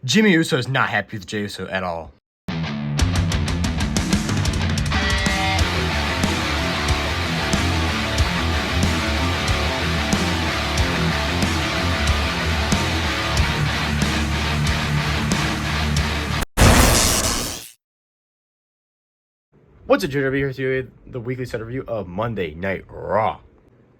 Jimmy Uso is not happy with Jey Uso at all. What's up, JW here with you, the weekly set review of Monday Night Raw.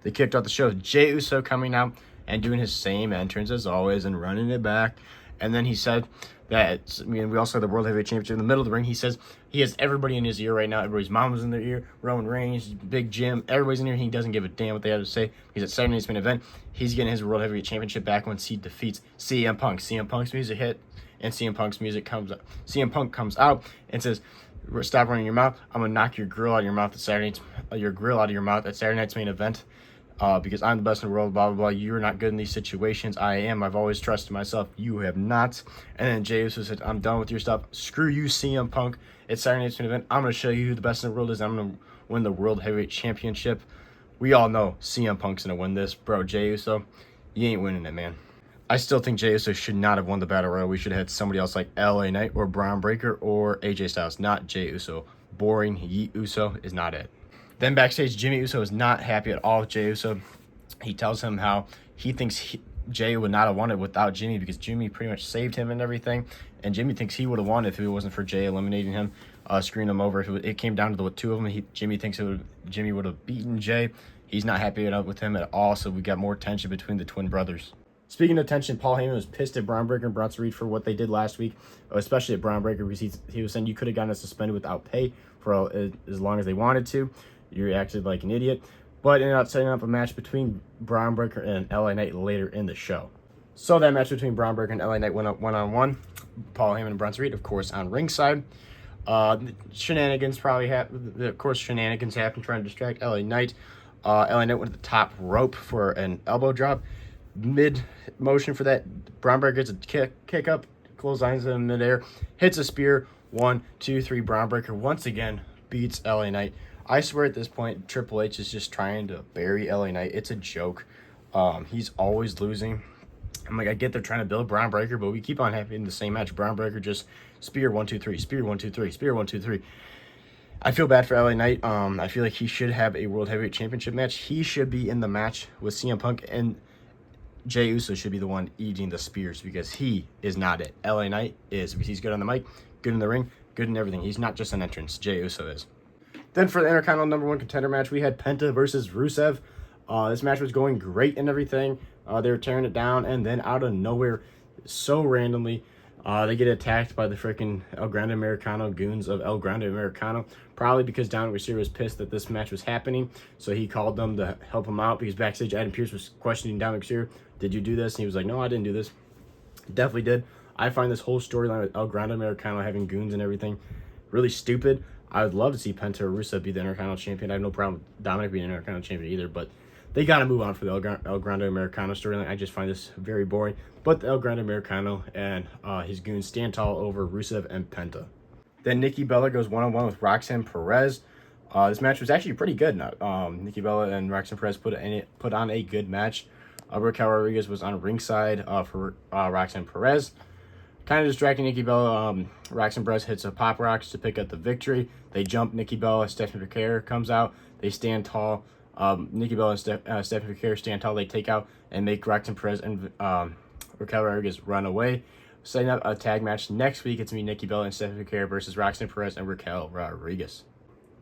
They kicked off the show with Jey Uso coming out and doing his same entrance as always and running it back. And then he said that, we also had the World Heavyweight Championship in the middle of the ring. He says he has everybody in his ear right now. Everybody's mama's in their ear. Roman Reigns, Big Jim, everybody's in here. He doesn't give a damn what they have to say. He's at Saturday Night's Main Event. He's getting his World Heavyweight Championship back once he defeats CM Punk. CM Punk's music hit, and CM Punk's music comes up. CM Punk comes out and says, "Stop running your mouth. I'm gonna knock your grill out of your mouth at Saturday Night's Main Event. Because I'm the best in the world, blah, blah, blah. You're not good in these situations. I am. I've always trusted myself. You have not." And then Jey Uso said, "I'm done with your stuff. Screw you, CM Punk. It's Saturday Night's Main Event. I'm going to show you who the best in the world is. I'm going to win the World Heavyweight Championship." We all know CM Punk's going to win this. Bro, Jey Uso, you ain't winning it, man. I still think Jey Uso should not have won the Battle Royal. We should have had somebody else like LA Knight or Braun Breaker or AJ Styles, not Jey Uso. Boring Yeet Uso is not it. Then backstage, Jimmy Uso is not happy at all with Jey Uso. He tells him how he thinks Jey would not have won it without Jimmy because Jimmy pretty much saved him and everything. And Jimmy thinks he would have won if it wasn't for Jey eliminating him, screwing him over. If it came down to the two of them, Jimmy thinks Jimmy would have beaten Jey. He's not happy with him at all, so we got more tension between the twin brothers. Speaking of tension, Paul Heyman was pissed at Braun Breaker and Bronson Reed for what they did last week, especially at Braun Breaker, because he was saying you could have gotten us suspended without pay for as long as they wanted to. You acted like an idiot. But ended up setting up a match between Braun Breaker and LA Knight later in the show. So that match between Braun Breaker and LA Knight went up one-on-one. Paul Heyman and Bronson Reed, of course, on ringside. Shenanigans happened trying to distract LA Knight. LA Knight went to the top rope for an elbow drop. Mid-motion for that, Braun Breaker gets a kick up, clotheslines in midair, hits a spear. 1, 2, 3. Braun Breaker once again beats LA Knight. I swear at this point, Triple H is just trying to bury LA Knight. It's a joke. He's always losing. I'm like, I get they're trying to build Braun Breaker, but we keep on having the same match. Braun Breaker just spear 1, 2, 3, spear 1, 2, 3, spear 1, 2, 3. I feel bad for LA Knight. I feel like he should have a World Heavyweight Championship match. He should be in the match with CM Punk, and Jey Uso should be the one eating the spears because he is not it. LA Knight is, because he's good on the mic, good in the ring, good in everything. He's not just an entrance. Jey Uso is. Then for the Intercontinental #1 contender match, we had Penta versus Rusev. This match was going great and everything. They were tearing it down, and then out of nowhere, so randomly, they get attacked by the freaking El Grande Americano goons of El Grande Americano. Probably because Dominic Mysterio was pissed that this match was happening, so he called them to help him out because backstage Adam Pearce was questioning Dominic Mysterio. "Did you do this?" And he was like, "No, I didn't do this." Definitely did. I find this whole storyline with El Grande Americano having goons and everything really stupid. I would love to see Penta or Rusev be the Intercontinental Champion. I have no problem with Dominic being an Intercontinental Champion either, but they got to move on for the El Grande Americano storyline. I just find this very boring. But the El Grande Americano and his goons stand tall over Rusev and Penta. Then Nikki Bella goes one-on-one with Roxanne Perez. This match was actually pretty good. Nikki Bella and Roxanne Perez put on a good match. Raquel Rodriguez was on ringside for Roxanne Perez. Kind of distracting Nikki Bella. Roxanne Perez hits a pop rocks to pick up the victory. They jump Nikki Bella. Stephanie Piquer comes out. They stand tall. Nikki Bella and Stephanie Piquer stand tall. They take out and make Roxanne Perez and Raquel Rodriguez run away. Setting up a tag match next week. It's me, Nikki Bella, and Stephanie Piquer versus Roxanne Perez and Raquel Rodriguez.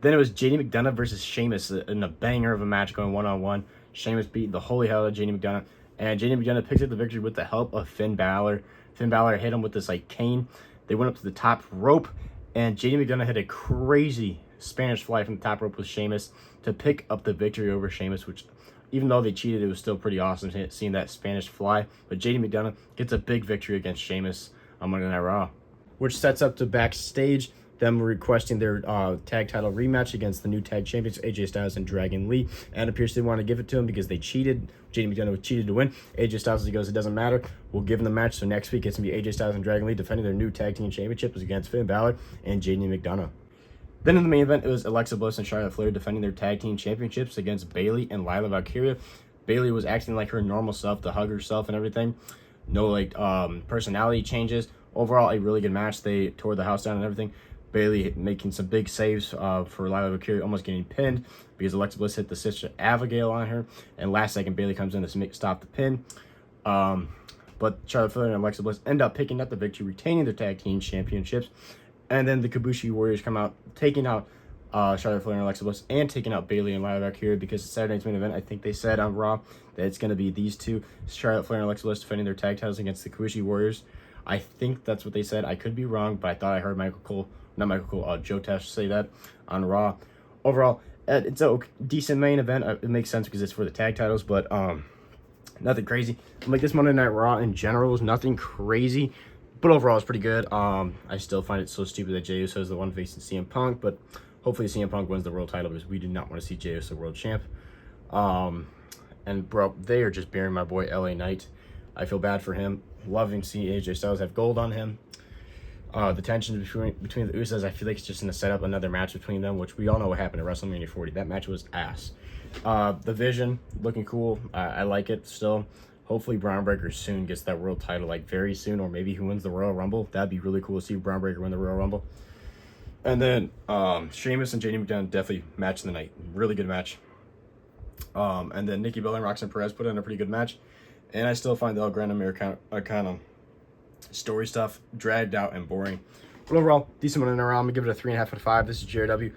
Then it was JD McDonough versus Sheamus in a banger of a match going one-on-one. Sheamus beat the holy hell out of JD McDonough, and JD McDonough picks up the victory with the help of Finn Balor. Finn Balor hit him with this cane. They went up to the top rope, and JD McDonough hit a crazy Spanish fly from the top rope with Sheamus to pick up the victory over Sheamus, which, even though they cheated, it was still pretty awesome seeing that Spanish fly. But JD McDonough gets a big victory against Sheamus on Monday Night Raw, which sets up to backstage them requesting their tag title rematch against the new tag champions AJ Styles and Dragon Lee. Adam Pearce didn't want to give it to him because they cheated. JD McDonough cheated to win. AJ Styles, he goes, "It doesn't matter. We'll give them the match." So next week it's going to be AJ Styles and Dragon Lee defending their new tag team championships against Finn Balor and JD McDonough. Then in the main event, it was Alexa Bliss and Charlotte Flair defending their tag team championships against Bayley and Lila Valkyria. Bayley was acting like her normal self, to hug herself and everything. No personality changes. Overall, a really good match. They tore the house down and everything. Bayley making some big saves for Lila Valkyria, almost getting pinned because Alexa Bliss hit the Sister Abigail on her. And last second, Bayley comes in to stop the pin. But Charlotte Flair and Alexa Bliss end up picking up the victory, retaining their tag team championships. And then the Kabushi Warriors come out, taking out Charlotte Flair and Alexa Bliss, and taking out Bayley and Lila Valkyria, because Saturday night's main event, I think they said on Raw that it's going to be these two, Charlotte Flair and Alexa Bliss, defending their tag titles against the Kabushi Warriors. I think that's what they said. I could be wrong, but I thought I heard Joe Tesh say that on Raw. Overall, it's a decent main event. It makes sense because it's for the tag titles, but nothing crazy. Like, this Monday Night Raw in general is nothing crazy, but overall it's pretty good. I still find it so stupid that Jey Uso is the one facing CM Punk, but hopefully CM Punk wins the world title, because we do not want to see Jey Uso world champ. And bro, they are just burying my boy LA Knight. I feel bad for him. Loving seeing AJ Styles have gold on him. The tension between the Usos, I feel like it's just going to set up another match between them, which we all know what happened at WrestleMania 40. That match was ass. The Vision, looking cool. I like it still. Hopefully Braun Breaker soon gets that world title, like very soon, or maybe he wins the Royal Rumble. That'd be really cool to see Braun Breaker win the Royal Rumble. And then Sheamus and JD McDonagh definitely match of the night. Really good match. And then Nikki Bella and Roxanne Perez put in a pretty good match. And I still find the El Gran Americano story stuff dragged out and boring. But overall, decent one in around. I'm going to give it a 3.5 out of 5. This is JRW.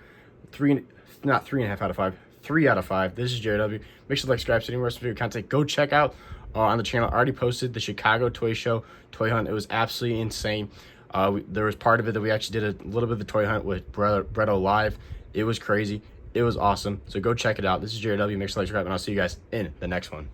3.5 out of 5. 3 out of 5. This is JRW. Make sure to like, subscribe, so anywhere else video content. Go check out on the channel. I already posted the Chicago Toy Show Toy Hunt. It was absolutely insane. There was part of it that we actually did a little bit of the toy hunt with Bretto live. It was crazy. It was awesome. So go check it out. This is JRW. Make sure to like, subscribe, and I'll see you guys in the next one.